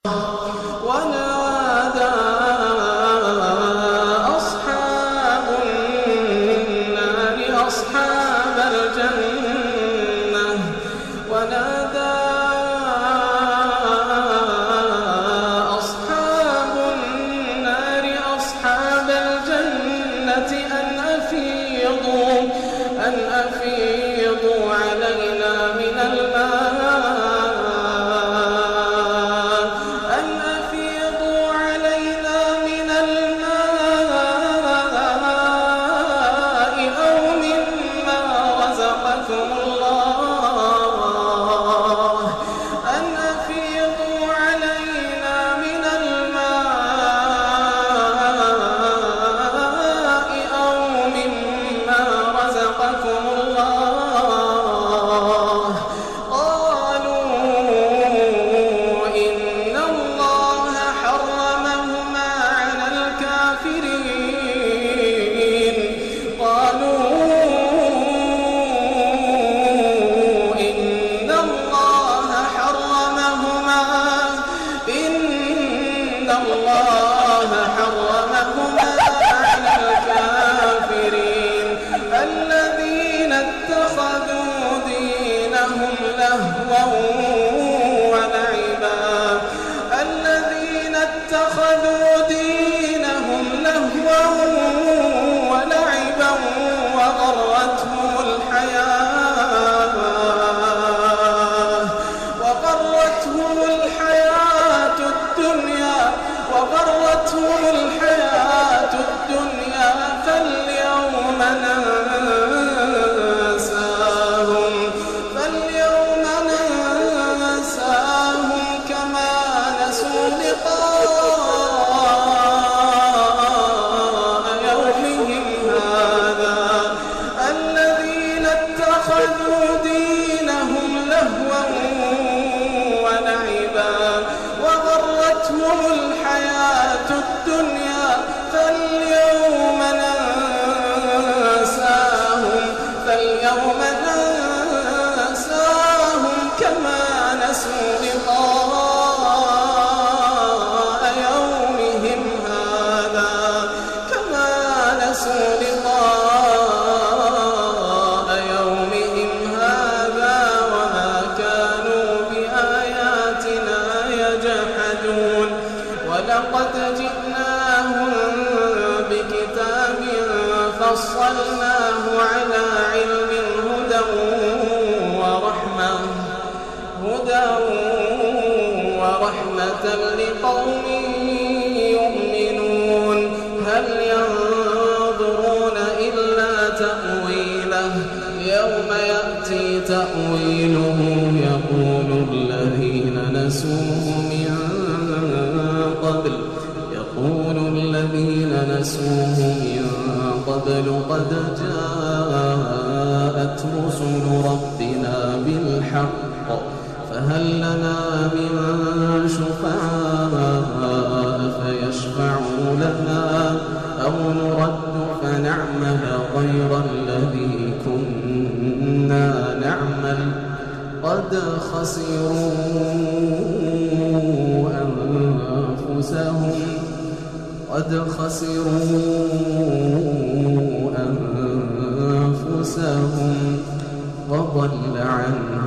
ونادى أصحاب النار أصحاب الجنة أن أفيضوا علينا من الماء أو مما رزقكم الله أن أفيضوا علينا من الماء أو مما رزقكم الله. قالوا إن الله حرمهما على الكافرين. الذين اتخذوا دينهم لهوا ولعبا وغرتهم الحياة الدنيا فاليوم ننساهم كما نسوا لقاء يومهم هذا. الذين اتخذوا دينهم لهوا ولعبا وغرتهم الحياة الدنيا فاليوم ننساهم كما نسوا لقاء يومهم هذا وما كانوا بآياتنا يجحدون. ولقد جئناهم بكتاب فصلناه على علم هدى ورحمة لقوم يؤمنون. هل ينظرون إلا تأويله يوم يأتي تأويله يقول الذين نسوه من قبل قد جاءت رسل ربنا بالحق فهل لنا من شفعاء فيشفعوا لنا أو نرد فنعمل غير الذي كنا نعمل قد خسروا أنفسهم وضل عنهم